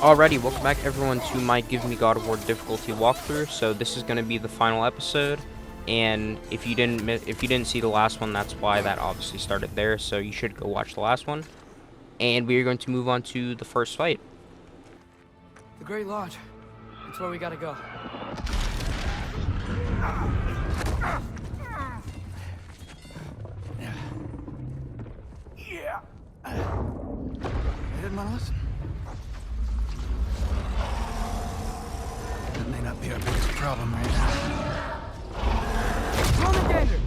Alrighty, welcome back everyone to my Give Me God of War difficulty walkthrough. So this is going to be the final episode, and if you didn't see the last one, that's why that obviously started there. So you should go watch the last one, and we are going to move on to the first fight. The Great Lodge. It's where we gotta go. Yeah. They didn't want to listen. That may not be our biggest problem right now. Roman danger!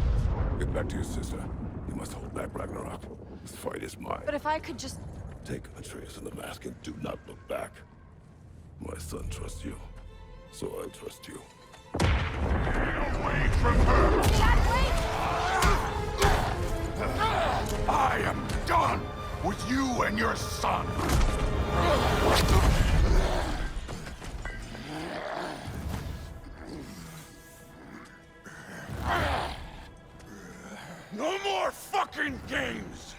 Get back to your sister. You must hold back Ragnarok. This fight is mine. But if I could just... Take Atreus and the mask and do not look back. My son trusts you, so I trust you. Get away from her! I am done with you and your son! No more fucking games!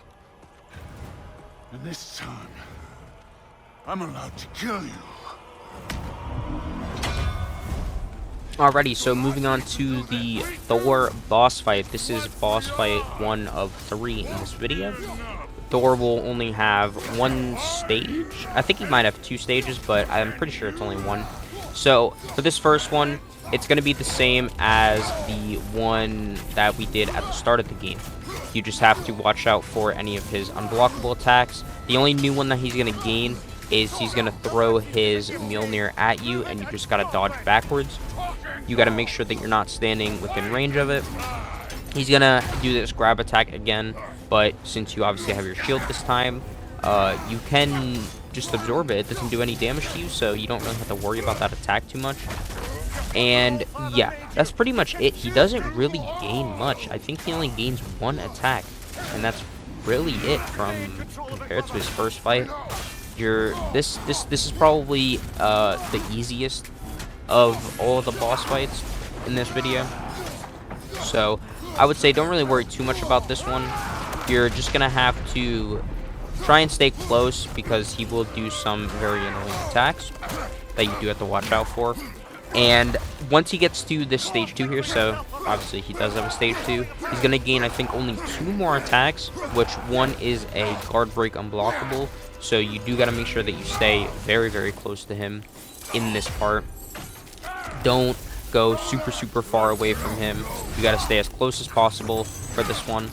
And this time, I'm allowed to kill you. Alrighty, so moving on to the Thor boss fight. This is boss fight 1 of 3 in this video. Thor will only have 1 stage. I think he might have 2 stages, but I'm pretty sure it's only 1. So for this first one, it's going to be the same as the one that we did at the start of the game. You just have to watch out for any of his unblockable attacks. The only new one that he's going to gain is he's going to throw his Mjolnir at you, and you just got to dodge backwards. You got to make sure that you're not standing within range of it. He's going to do this grab attack again, but since you obviously have your shield this time, you can just absorb it. It doesn't do any damage to you, so you don't really have to worry about that attack too much. And yeah, that's pretty much it. He doesn't really gain much. I think he only gains 1 attack, and that's really it from compared to his first fight. This is probably the easiest of all of the boss fights in this video. So I would say don't really worry too much about this one. You're just gonna have to try and stay close because he will do some very annoying attacks that you do have to watch out for. And once he gets to this stage 2 here, so obviously he does have a stage 2, he's going to gain, I think, only 2 more attacks, which one is a guard break unblockable. So you do got to make sure that you stay very, very close to him in this part. Don't go super far away from him. You got to stay as close as possible for this one.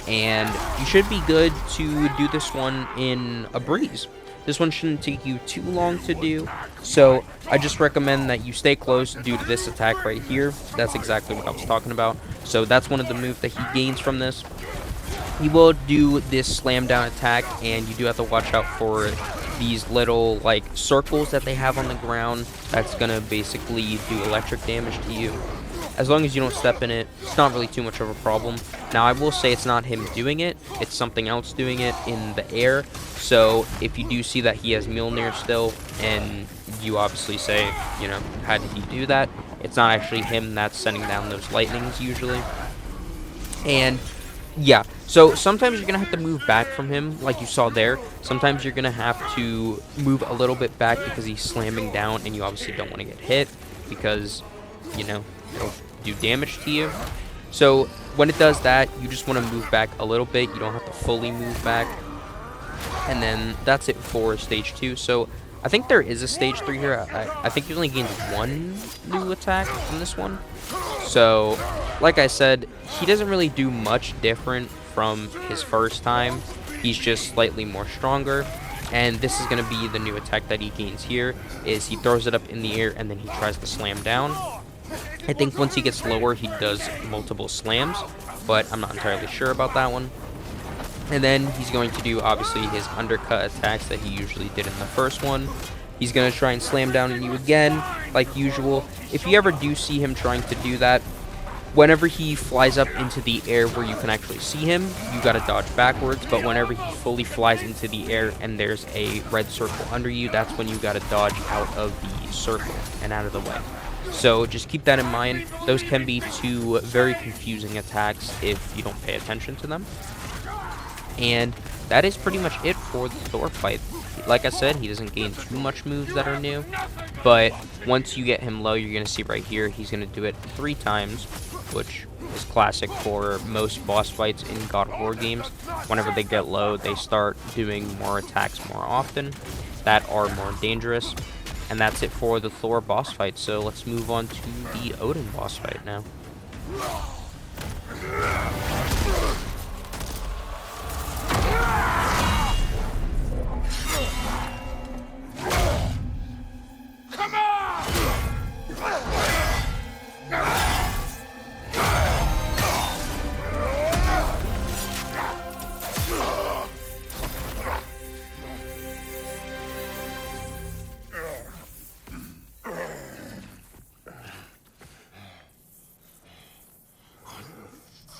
And you should be good to do this one in a breeze. This one shouldn't take you too long to do, so I just recommend that you stay close due to this attack right here. That's exactly what I was talking about. So that's one of the moves that he gains from this. He will do this slam down attack, and you do have to watch out for these little like circles that they have on the ground. That's gonna basically do electric damage to you. As long as you don't step in it, it's not really too much of a problem. Now, I will say it's not him doing it. It's something else doing it in the air. So, if you do see that he has Mjolnir still, and you obviously say, you know, how did he do that? It's not actually him that's sending down those lightnings, usually. And, yeah. So, sometimes you're going to have to move back from him, like you saw there. Sometimes you're going to have to move a little bit back because he's slamming down, and you obviously don't want to get hit because, you know, it'll do damage to you. So when it does that, you just want to move back a little bit. You don't have to fully move back. And then that's it for stage 2. So I think there is a stage 3 here. I think he only gains 1 new attack from this one. So like I said, he doesn't really do much different from his first time. He's just slightly more stronger. And this is going to be the new attack that he gains here, is he throws it up in the air and then he tries to slam down. I think once he gets lower, he does multiple slams, but I'm not entirely sure about that one. And then he's going to do, obviously, his undercut attacks that he usually did in the first one. He's going to try and slam down on you again, like usual. If you ever do see him trying to do that, whenever he flies up into the air where you can actually see him, you got to dodge backwards. But whenever he fully flies into the air and there's a red circle under you, that's when you got to dodge out of the circle and out of the way. So just keep that in mind. Those can be 2 very confusing attacks if you don't pay attention to them. And that is pretty much it for the Thor fight. like I said, he doesn't gain too much moves that are new, but once you get him low, you're going to see right here, he's going to do it 3 times, which is classic for most boss fights in God of War games. Whenever they get low, they start doing more attacks more often that are more dangerous. And that's it for the Thor boss fight. So let's move on to the Odin boss fight now. Come on!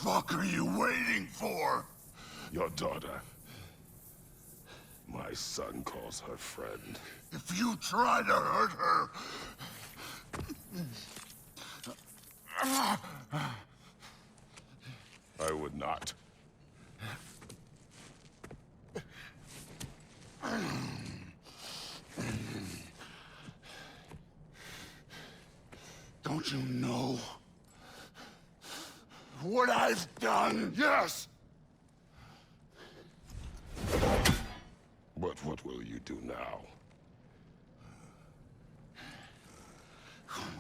What are you waiting for? Your daughter. My son calls her friend. If you try to hurt her... I would not. Don't you know what I've done? Yes! But what will you do now?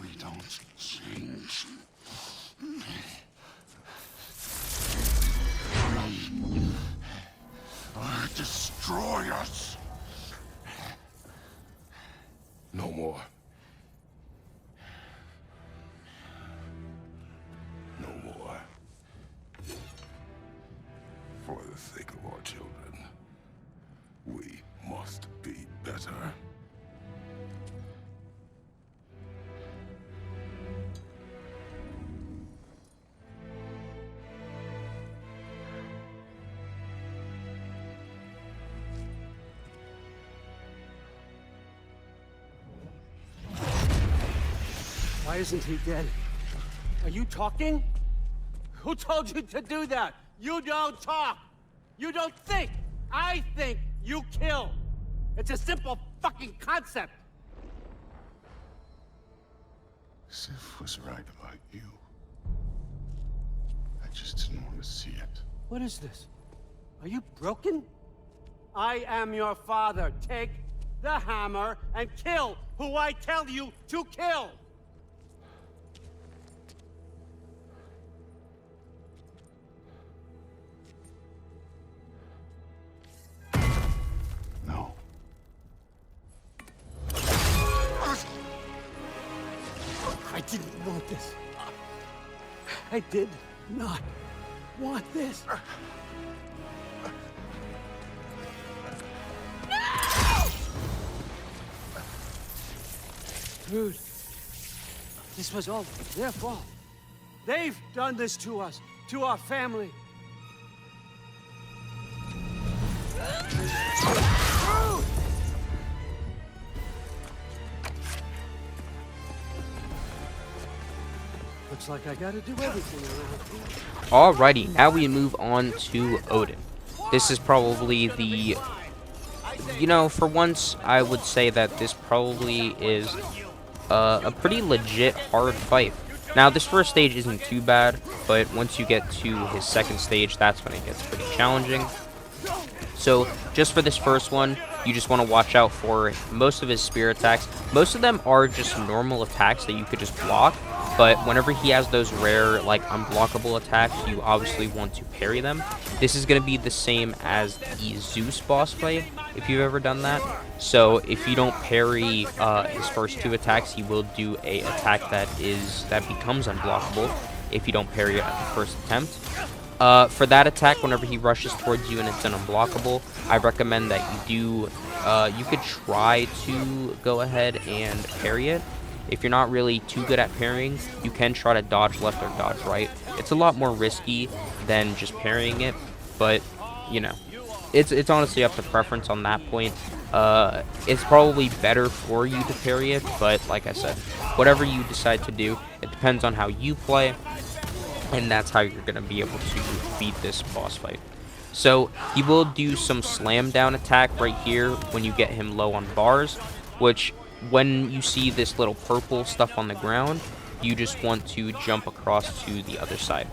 We don't change. Or destroy us. No more. No more. For the sake of our children, we must be better. Why isn't he dead? Are you talking? Who told you to do that? You don't talk. You don't think. I think, you kill. It's a simple fucking concept. Sif was right about you. I just didn't want to see it. What is this? Are you broken? I am your father. Take the hammer and kill who I tell you to kill. No. I didn't want this. I did not want this. Dude, this was all their fault. They've done this to us, to our family. Looks like I gotta do everything around here. Alrighty, now we move on to Odin. This is probably the... You know, for once, I would say that this probably is a pretty legit hard fight. Now, this first stage isn't too bad, but once you get to his second stage, that's when it gets pretty challenging. So, just for this first one, you just want to watch out for most of his spear attacks. Most of them are just normal attacks that you could just block, but whenever he has those rare, like, unblockable attacks, you obviously want to parry them. This is going to be the same as the Zeus boss fight, if you've ever done that. So, if you don't parry his first 2 attacks, he will do a attack that becomes unblockable if you don't parry it at the first attempt. For that attack, whenever he rushes towards you and it's an unblockable, I recommend that you could try to go ahead and parry it. If you're not really too good at parrying, you can try to dodge left or dodge right. It's a lot more risky than just parrying it, but, you know, it's honestly up to preference on that point. It's probably better for you to parry it, but like I said, whatever you decide to do, it depends on how you play. And that's how you're going to be able to beat this boss fight. So he will do some slam down attack right here when you get him low on bars, which when you see this little purple stuff on the ground, you just want to jump across to the other side.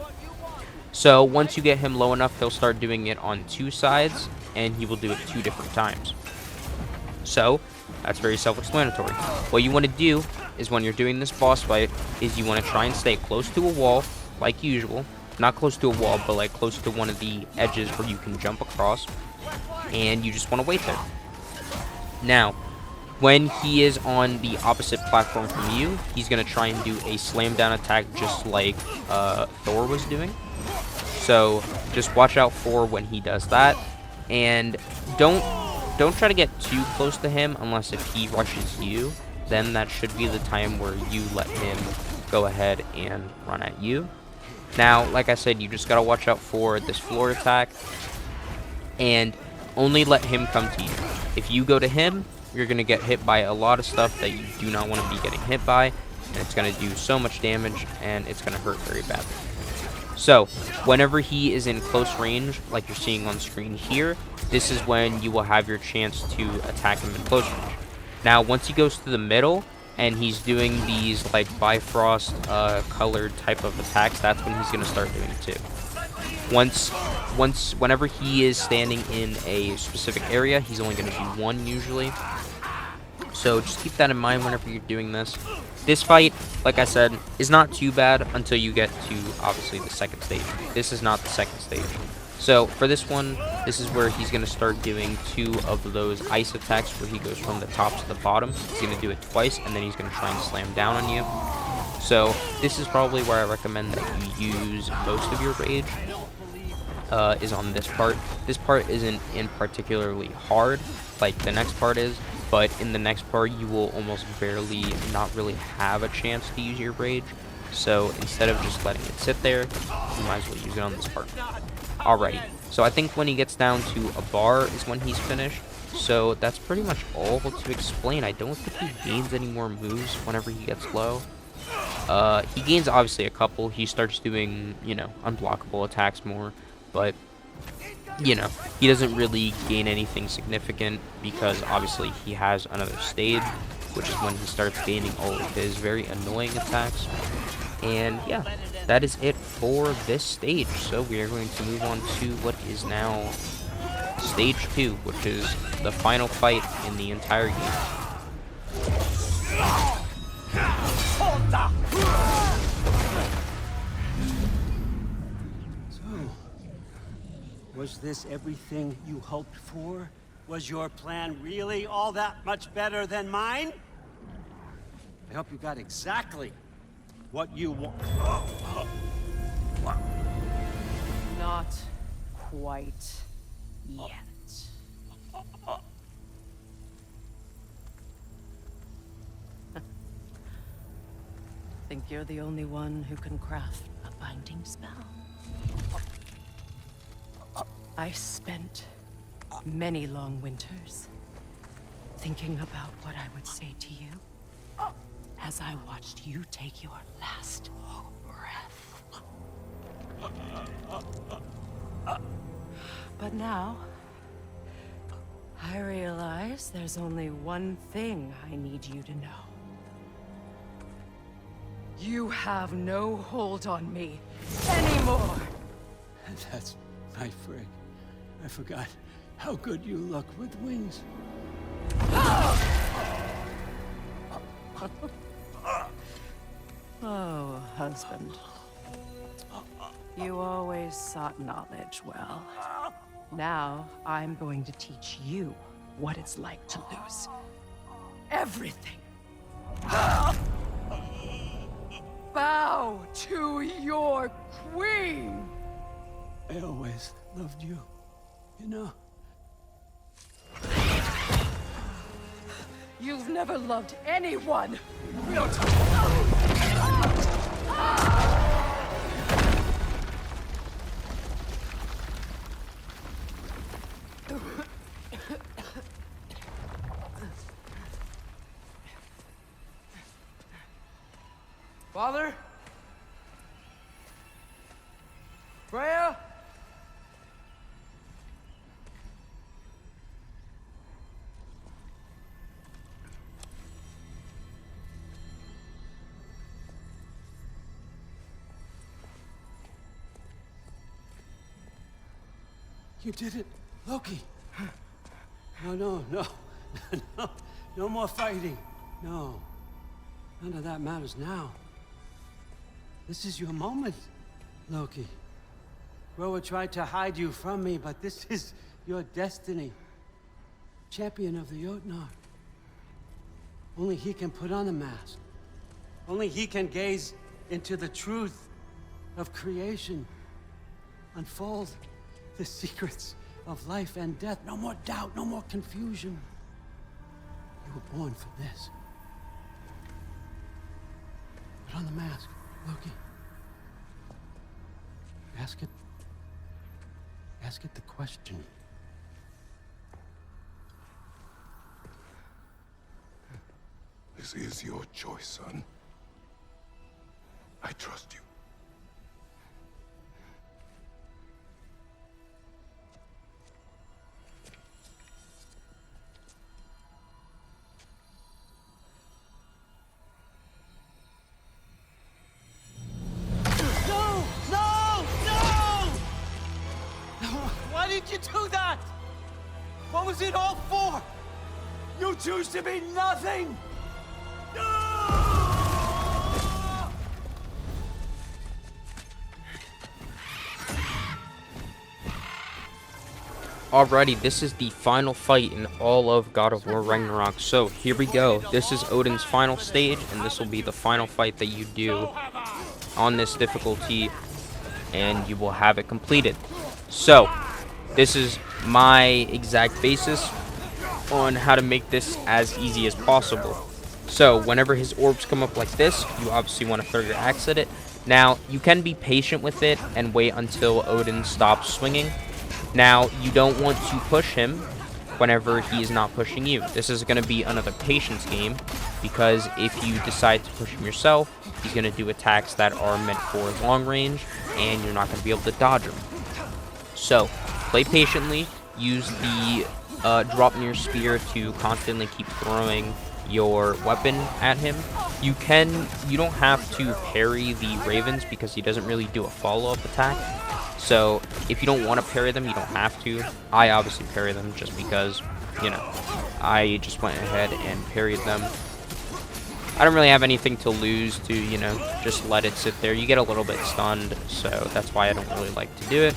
So once you get him low enough, he'll start doing it on 2 sides, and he will do it 2 different times. So that's very self-explanatory. What you want to do is when you're doing this boss fight is you want to try and stay close to a wall, like usual. Not close to a wall, but like close to one of the edges where you can jump across. And you just want to wait there. Now, when he is on the opposite platform from you, he's going to try and do a slam down attack just like Thor was doing. So just watch out for when he does that. And don't try to get too close to him unless if he rushes you. Then that should be the time where you let him go ahead and run at you. Now, like I said, you just got to watch out for this floor attack. And only let him come to you. If you go to him, you're going to get hit by a lot of stuff that you do not want to be getting hit by. And it's going to do so much damage, and it's going to hurt very badly. So, whenever he is in close range, like you're seeing on screen here, this is when you will have your chance to attack him in close range. Now, once he goes to the middle, and he's doing these, like, Bifrost colored type of attacks, that's when he's going to start doing it too. Whenever he is standing in a specific area, he's only going to do 1 usually. So just keep that in mind whenever you're doing this. This fight, like I said, is not too bad until you get to, obviously, the second stage. This is not the second stage. So for this one, this is where he's going to start doing 2 of those ice attacks where he goes from the top to the bottom. He's going to do it twice, and then he's going to try and slam down on you. So this is probably where I recommend that you use most of your rage. Is on this part. This part isn't in particularly hard like the next part is, but in the next part you will almost barely not really have a chance to use your rage. So instead of just letting it sit there, you might as well use it on this part. Alrighty, so I think when he gets down to a bar is when he's finished. So that's pretty much all to explain. I don't think he gains any more moves whenever he gets low. He gains obviously a couple. He starts doing, you know, unblockable attacks more. But, you know, he doesn't really gain anything significant because obviously he has another stage, which is when he starts gaining all of his very annoying attacks. And yeah, that is it for this stage. So we are going to move on to what is now stage 2, which is the final fight in the entire game. Was this everything you hoped for? Was your plan really all that much better than mine? I hope you got exactly what you want. Not quite yet. Think you're the only one who can craft a binding spell? I spent many long winters thinking about what I would say to you as I watched you take your last breath. But now, I realize there's only one thing I need you to know. You have no hold on me anymore! That's my frig. I forgot how good you look with wings. Oh, husband. You always sought knowledge well. Now, I'm going to teach you what it's like to lose everything. Bow to your queen! I always loved you, you know? You've never loved anyone! We don't talk. Father? Freya? You did it, Loki. No, no, no. No, no more fighting. No. None of that matters now. This is your moment, Loki. Groa tried to hide you from me, but this is your destiny. Champion of the Jotnar. Only he can put on the mask. Only he can gaze into the truth of creation. Unfold the secrets of life and death. No more doubt, no more confusion. You were born for this. Put on the mask, Loki. Ask it the question. This is your choice, son. I trust you. No! No! No! Why did you do that? What was it all for? You choose to be nothing! Alrighty, this is the final fight in all of God of War Ragnarok. So here we go. This is Odin's final stage, and this will be the final fight that you do on this difficulty, and you will have it completed. So this is my exact basis on how to make this as easy as possible. So whenever his orbs come up like this, you obviously want to throw your axe at it. Now you can be patient with it and wait until Odin stops swinging. Now, you don't want to push him whenever he is not pushing you. This is going to be another patience game, because if you decide to push him yourself, he's going to do attacks that are meant for long range, and you're not going to be able to dodge them. So, play patiently. Use the drop near spear to constantly keep throwing your weapon at him. You don't have to parry the ravens because he doesn't really do a follow-up attack. So if you don't want to parry them, you don't have to. I obviously parry them just because, you know, I just went ahead and parried them. I don't really have anything to lose to, you know, just let it sit there. You get a little bit stunned, so that's why I don't really like to do it.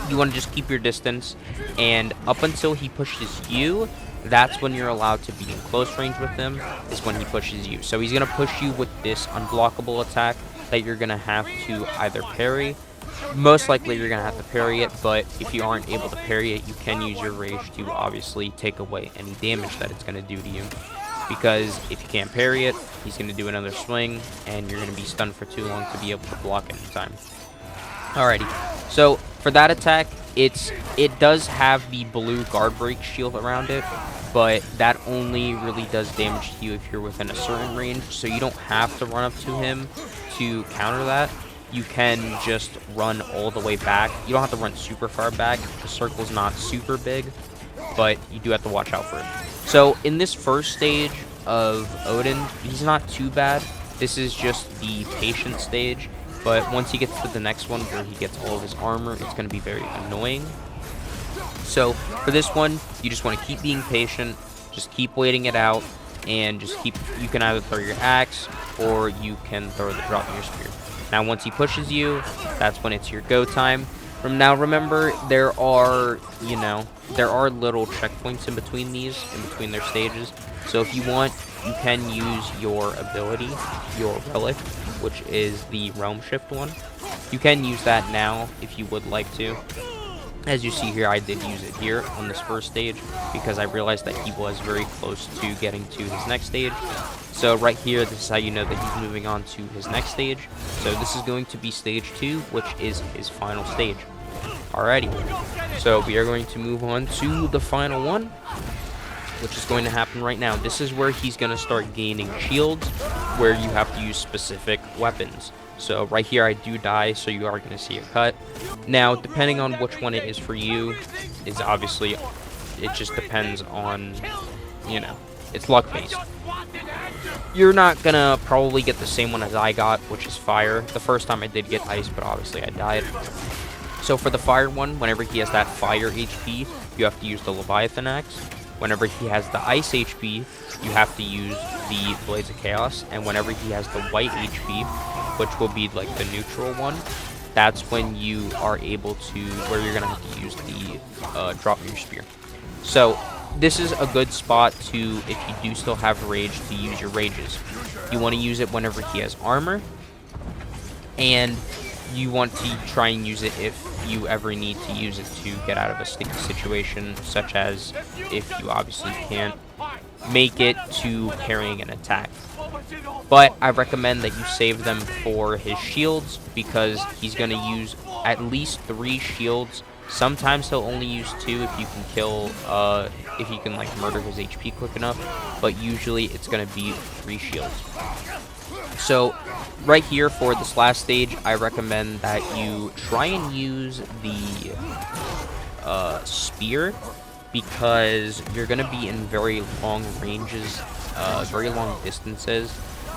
You want to just keep your distance, and up until he pushes you, that's when you're allowed to be in close range with him, is when he pushes you. So he's going to push you with this unblockable attack that you're going to have to either parry. Most likely you're going to have to parry it, but if you aren't able to parry it, you can use your rage to obviously take away any damage that it's going to do to you. Because if you can't parry it, he's going to do another swing, and you're going to be stunned for too long to be able to block any time. Alrighty, so for that attack, it does have the blue guard break shield around it, but that only really does damage to you if you're within a certain range, so you don't have to run up to him to counter that. You can just run all the way back. You don't have to run super far back. The circle's not super big, but you do have to watch out for it. So in this first stage of Odin, he's not too bad. This is just the patient stage, but once he gets to the next one where he gets all of his armor, it's going to be very annoying. So for this one, you just want to keep being patient, just keep waiting it out, and just keep, you can either throw your axe or you can throw the drop in your spear. Now once he pushes you, that's when it's your go time. From now, remember, there are little checkpoints in between these, in between their stages. So if you want, you can use your ability, your relic, which is the realm shift one. You can use that now if you would like to. As you see here, I did use it here on this first stage because I realized that he was very close to getting to his next stage. So right here, this is how you know that he's moving on to his next stage. So this is going to be stage 2, which is his final stage. Alrighty, so we are going to move on to the final one, which is going to happen right now. This is where he's going to start gaining shields, where you have to use specific weapons. So right here I do die, so you are going to see a cut. Now, depending on which one it is for you, is obviously, it just depends on, you know, it's luck based. You're not going to probably get the same one as I got, which is fire. The first time I did get ice, but obviously I died. So for the fire one, whenever he has that fire HP, you have to use the Leviathan Axe. Whenever he has the ice HP, you have to use the Blades of Chaos. And whenever he has the white HP, which will be like the neutral one, that's when you are able to, where you're going to have to use the Drop Your Spear. So this is a good spot to, if you do still have rage, to use your rages. You want to use it whenever he has armor, and you want to try and use it if you ever need to use it to get out of a sticky situation, such as if you obviously can't make it to parrying an attack. But I recommend that you save them for his shields, because he's going to use at least 3 shields. Sometimes he'll only use 2 if you can kill, if you can like murder his HP quick enough, but usually it's going to be 3 shields. So right here for this last stage, I recommend that you try and use the spear, because you're going to be in very long ranges, very long distances,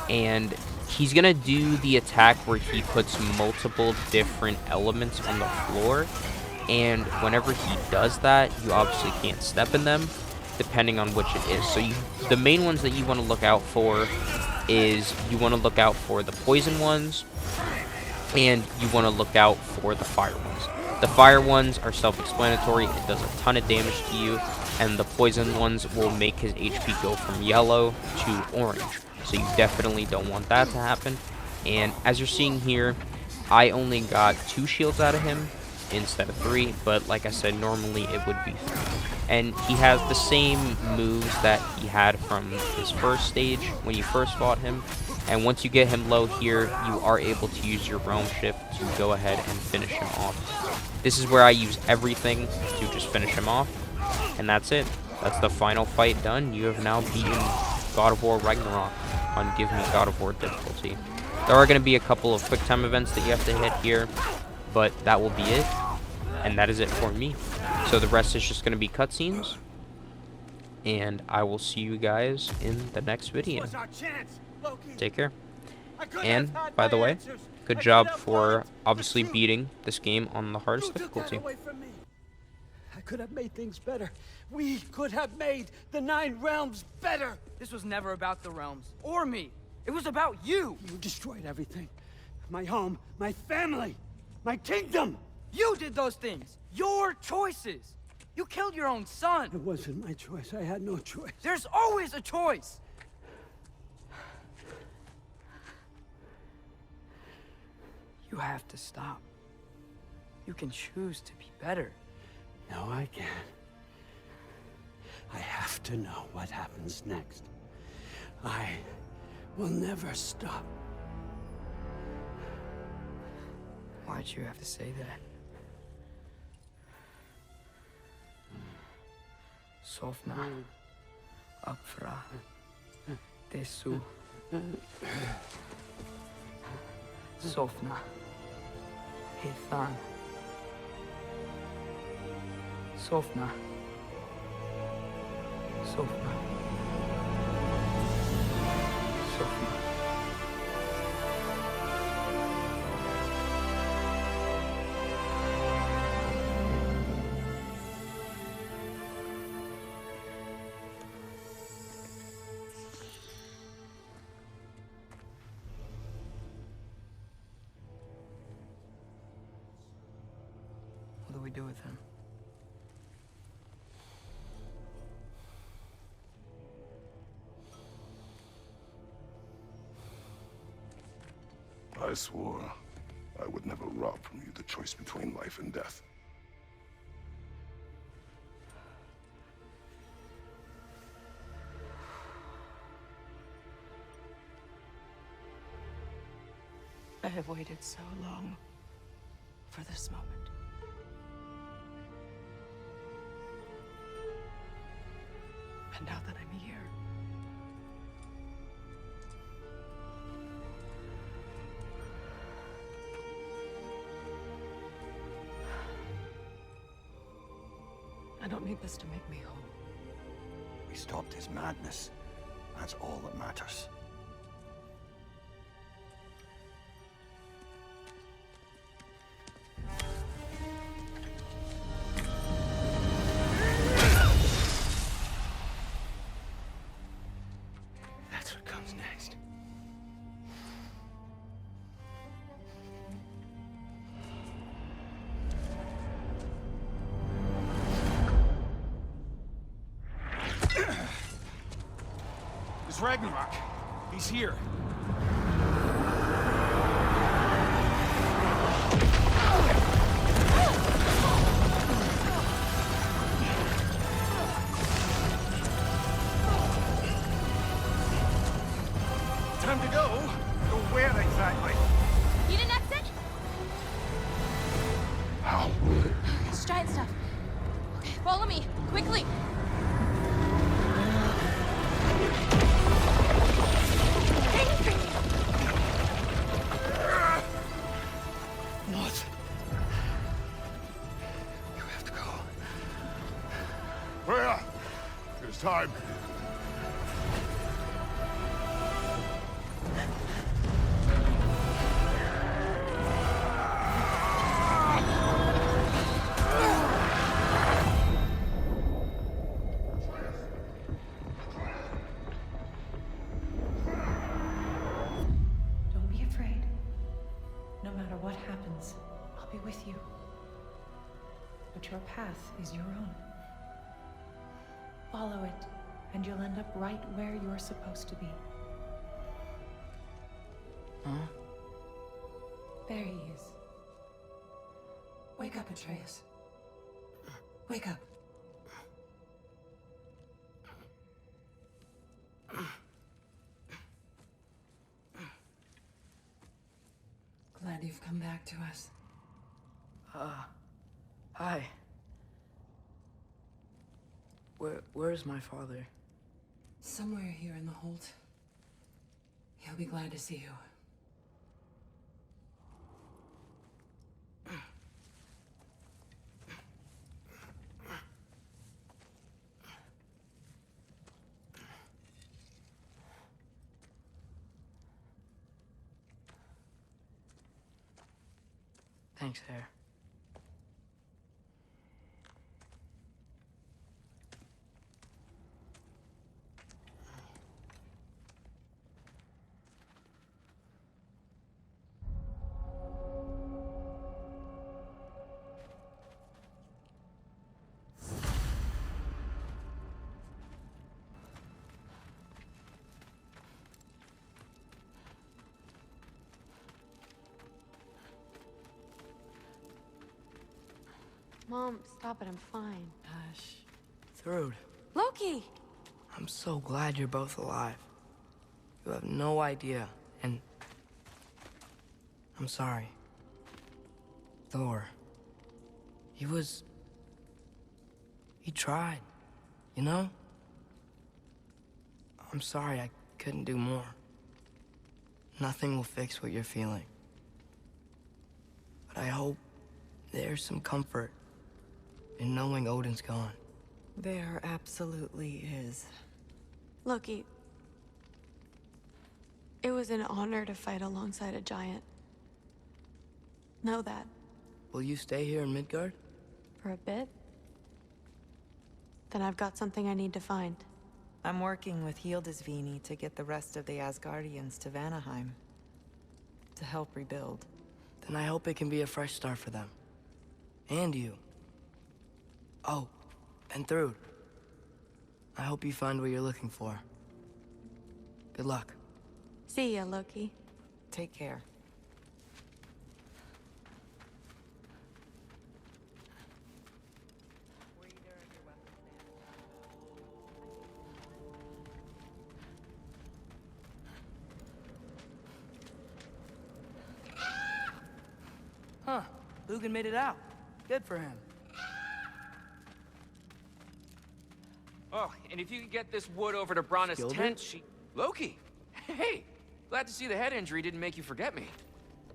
and he's going to do the attack where he puts multiple different elements on the floor, and whenever he does that, you obviously can't step in them, depending on which it is. So the main ones that you want to look out for is you want to look out for the poison ones, and you want to look out for the fire ones. The fire ones are self-explanatory. It does a ton of damage to you, and the poison ones will make his HP go from yellow to orange. So you definitely don't want that to happen. And as you're seeing here, I only got 2 shields out of him instead of 3, but like I said, normally it would be 3. And he has the same moves that he had from his first stage when you first fought him. And once you get him low here, you are able to use your Realm Shift to go ahead and finish him off. This is where I use everything to just finish him off. And that's it. That's the final fight done. You have now beaten God of War Ragnarok on Give Me God of War difficulty. There are going to be a couple of quick time events that you have to hit here, but that will be it. And that is it for me. So the rest is just going to be cutscenes, and I will see you guys in the next video. Take care. And, by the way, good job for obviously beating this game on the hardest difficulty. I could have made things better. We could have made the 9 realms better. This was never about the realms, or me. It was about you. You destroyed everything. My home, my family, my kingdom. You did those things. Your choices. You killed your own son. It wasn't my choice. I had no choice. There's always a choice. You have to stop. You can choose to be better. No, I can't. I have to know what happens next. I will never stop. Why'd you have to say that? Sofna, Apfra, Desu. Sofna, Hethan. Sofna. Sofna. Sofna. What do we do with him? I swore I would never rob from you the choice between life and death. I have waited so long for this moment. And now that I'm here, I don't need this to make me whole. We stopped his madness. That's all that matters. What's next? It's Ragnarok. He's here. Time to go. Go where exactly? Need an exit? How? It's giant stuff. Okay, follow me, quickly. What? You have to go. Where? It is time. Don't be afraid. No matter what happens, I'll be with you. But your path is your own. Follow it, and you'll end up right where you're supposed to be. Huh? There he is. Wake up, Atreus. Wake up. Glad you've come back to us. Hi. Where's my father? Somewhere here in the Holt. He'll be glad to see you. Thanks, Hare. Mom, stop it, I'm fine. Hush. Thrud, Loki! I'm so glad you're both alive. You have no idea, and... I'm sorry. Thor. He tried, you know? I'm sorry I couldn't do more. Nothing will fix what you're feeling. But I hope there's some comfort in knowing Odin's gone. There absolutely is. Loki, it was an honor to fight alongside a giant. Know that. Will you stay here in Midgard? For a bit? Then I've got something I need to find. I'm working with Hildisvini to get the rest of the Asgardians to Vanaheim. To help rebuild. Then I hope it can be a fresh start for them. And you. Oh, and Thrud. I hope you find what you're looking for. Good luck. See ya, Loki. Take care. Huh. Lugan made it out. Good for him. Oh, and if you could get this wood over to Brana's Skilled tent, it? she... Loki! Hey! Glad to see the head injury didn't make you forget me.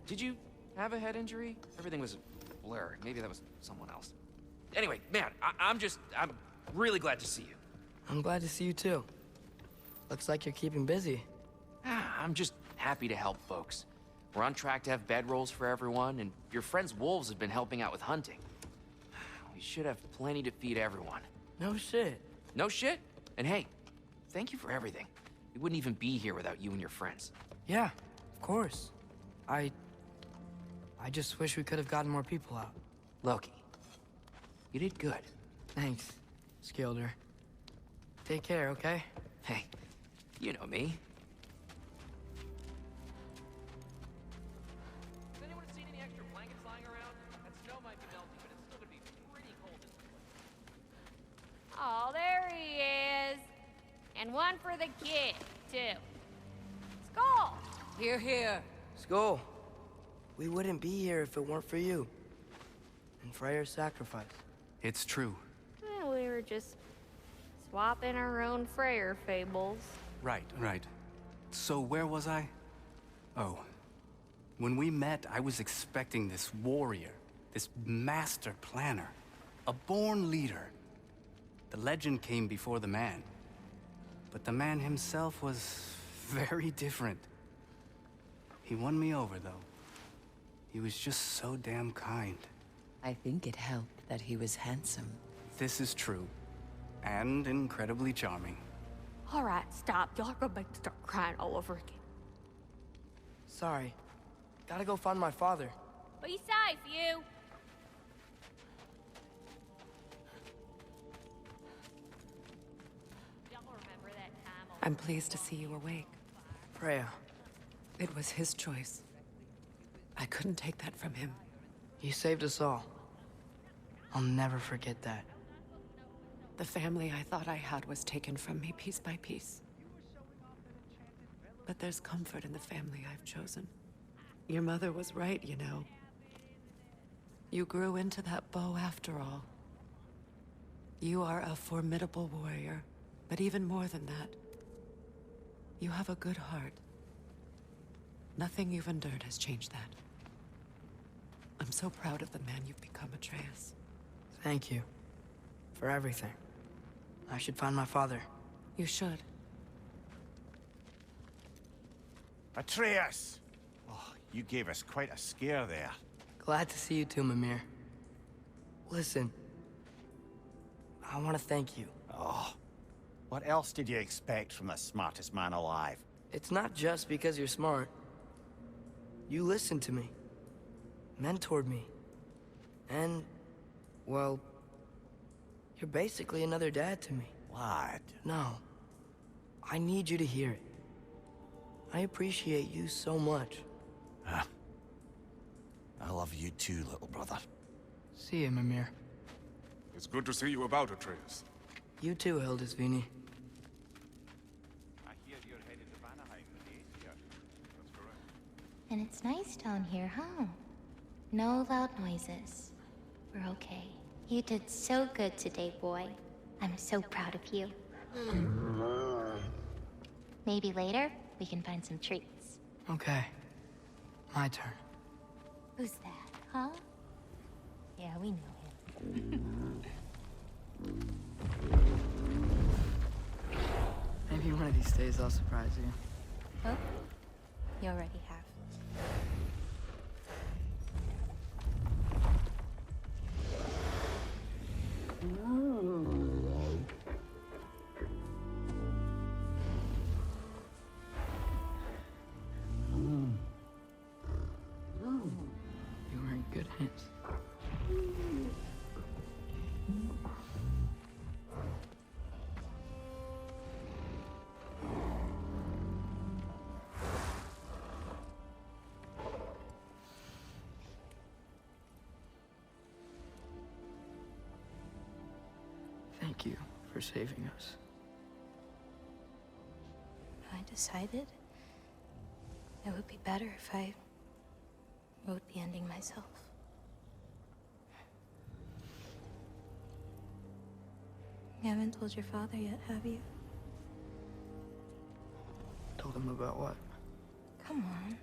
Did you have a head injury? Everything was a blur. Maybe that was someone else. Anyway, man, I'm really glad to see you. I'm glad to see you too. Looks like you're keeping busy. I'm just happy to help folks. We're on track to have bedrolls for everyone, and your friend's wolves have been helping out with hunting. We should have plenty to feed everyone. No shit. No shit? And hey, thank you for everything. We wouldn't even be here without you and your friends. Yeah, of course. I just wish we could have gotten more people out. Loki, you did good. Thanks, Skilder. Take care, okay? Hey, you know me. Has anyone seen any extra blankets lying around? That snow might be melting, but it's still gonna be pretty cold this winter. Oh, there he is. And one for the kid, too. Skull! Here, here. Skull. We wouldn't be here if it weren't for you. And Freyr's sacrifice. It's true. Well, we were just swapping our own Freyr fables. Right. So where was I? Oh. When we met, I was expecting this warrior, this master planner, a born leader. The legend came before the man. But the man himself was very different. He won me over, though. He was just so damn kind. I think it helped that he was handsome. This is true. And incredibly charming. All right, stop. Y'all are gonna make me start crying all over again. Sorry. Gotta go find my father. Be safe, you. Y'all remember that time on... I'm pleased to see you awake. Freya, It was his choice. I couldn't take that from him. you saved us all. I'll never forget that. The family I thought I had was taken from me piece by piece. But there's comfort in the family I've chosen. Your mother was right, you know. You grew into that bow after all. You are a formidable warrior, but even more than that, you have a good heart. Nothing you've endured has changed that. I'm so proud of the man you've become, Atreus. Thank you. For everything. I should find my father. You should. Atreus! Oh, you gave us quite a scare there. Glad to see you too, Mimir. Listen. I want to thank you. Oh, what else did you expect from the smartest man alive? It's not just because you're smart. You listened to me. Mentored me. And, well, you're basically another dad to me. What? No. I need you to hear it. I appreciate you so much. Huh. I love you too, little brother. See you, Mimir. It's good to see you about, Atreus. You too, Hildisvini. I hear you're headed to Vanaheim with the Aesir. That's correct. And it's nice down here, huh? No loud noises. We're okay. You did so good today, boy. I'm so proud of you. Maybe later, we can find some treats. Okay. My turn. Who's that, huh? Yeah, we know him. Maybe one of these days I'll surprise you. Oh, you already have. You were in good hands. Thank you for saving us. I decided it would be better if I wrote the ending myself. You haven't told your father yet, have you? Told him about what? Come on.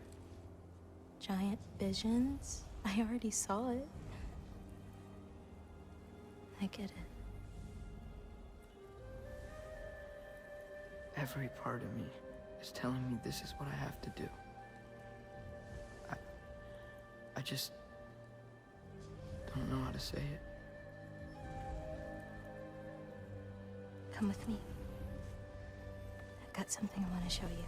Giant visions? I already saw it. I get it. Every part of me is telling me this is what I have to do. I just don't know how to say it. Come with me. I've got something I want to show you.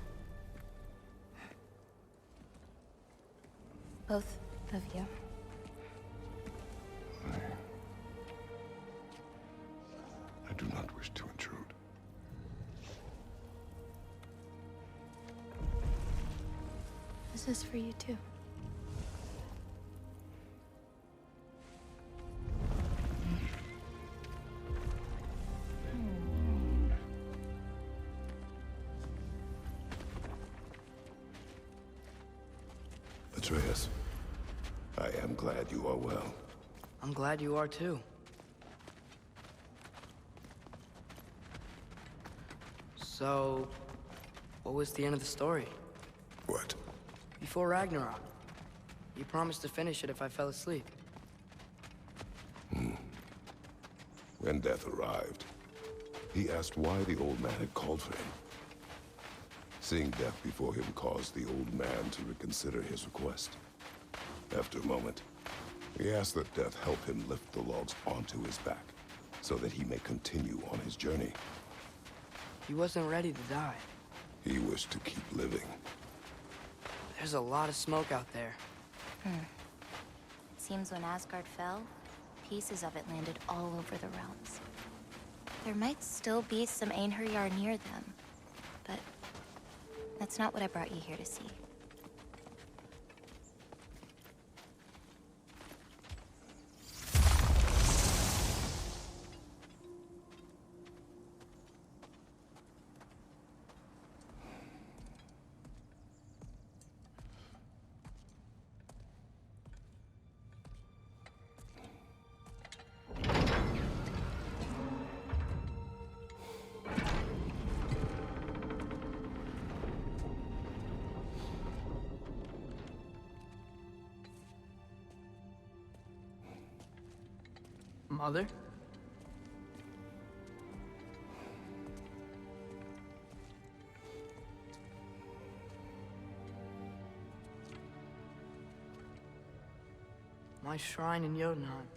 Both of you. I do not wish to intrude. This is for you too. Atreus, I am glad you are well. I'm glad you are too. So, what was the end of the story? What? Before Ragnarok, you promised to finish it if I fell asleep. When death arrived, he asked why the old man had called for him. Seeing death before him caused the old man to reconsider his request. After a moment, he asked that death help him lift the logs onto his back, so that he may continue on his journey. He wasn't ready to die. He wished to keep living. There's a lot of smoke out there. It seems when Asgard fell, pieces of it landed all over the realms. There might still be some Einherjar near them, but that's not what I brought you here to see. Mother? My shrine in Jotunheim.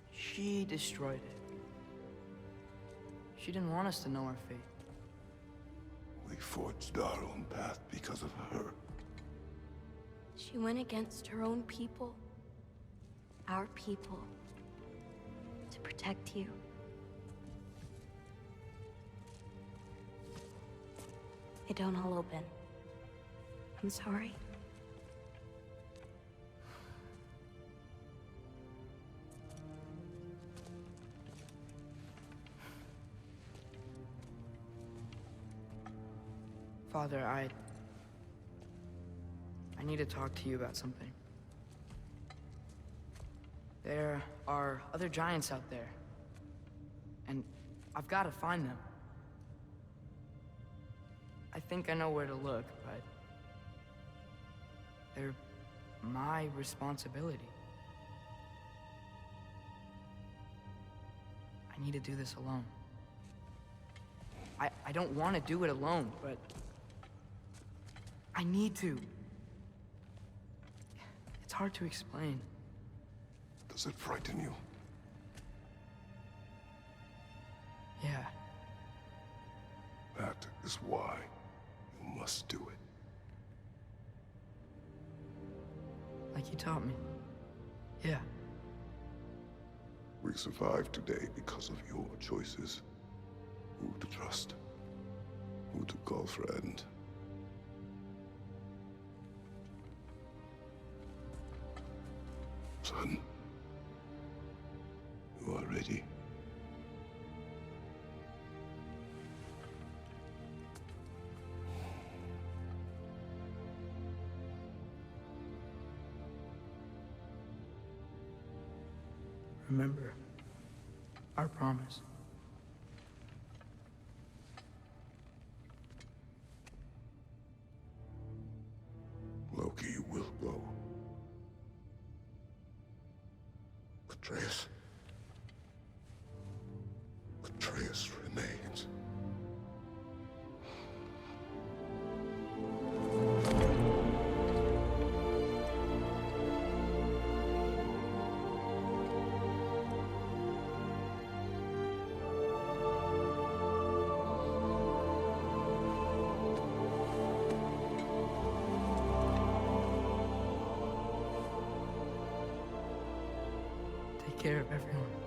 She destroyed it. She didn't want us to know our fate. We forged our own path because of her. She went against her own people. Our people. To protect you. It don't all open. I'm sorry. Father, I need to talk to you about something. There are other giants out there, and I've got to find them. I think I know where to look, but they're my responsibility. I need to do this alone. I don't want to do it alone, but I need to. It's hard to explain. Does it frighten you? Yeah. That is why you must do it. Like you taught me. Yeah. We survived today because of your choices. Who to trust, who to call friend. Son, you are ready. Remember our promise. Loki will go. Atreus. Atreus remains. care of everyone.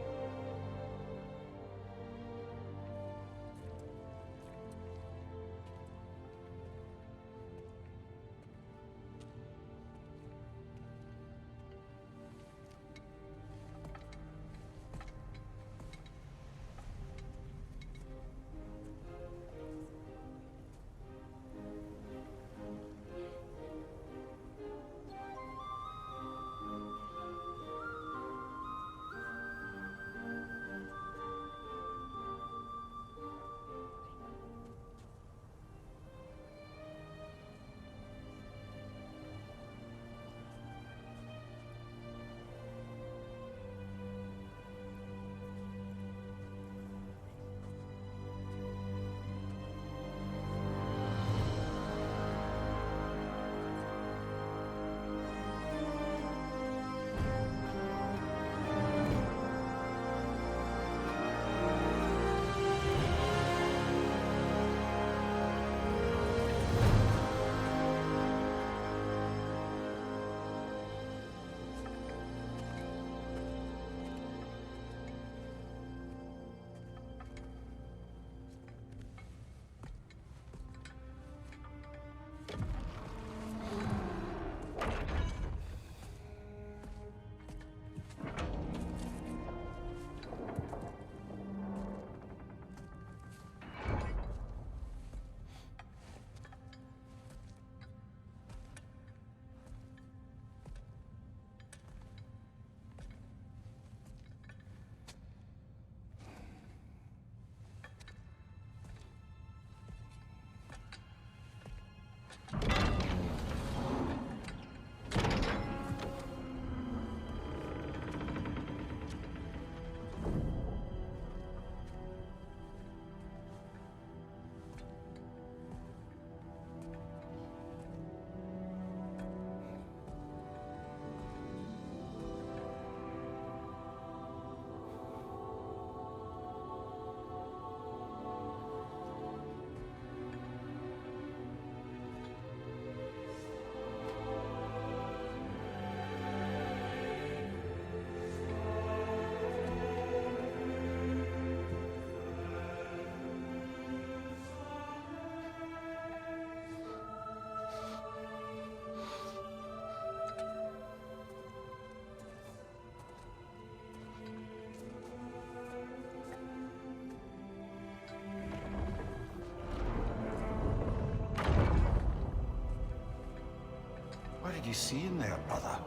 What did you see in there, brother?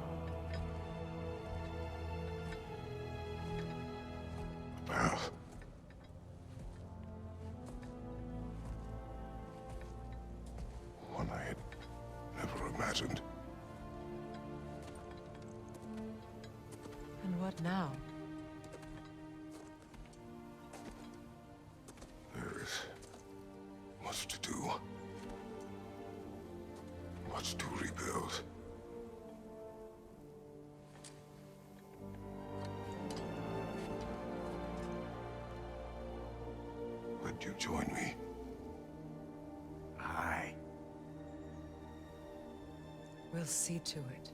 A path. One I had never imagined. And what now? There is much to do. Much to rebuild. Would you join me? Aye. We'll see to it.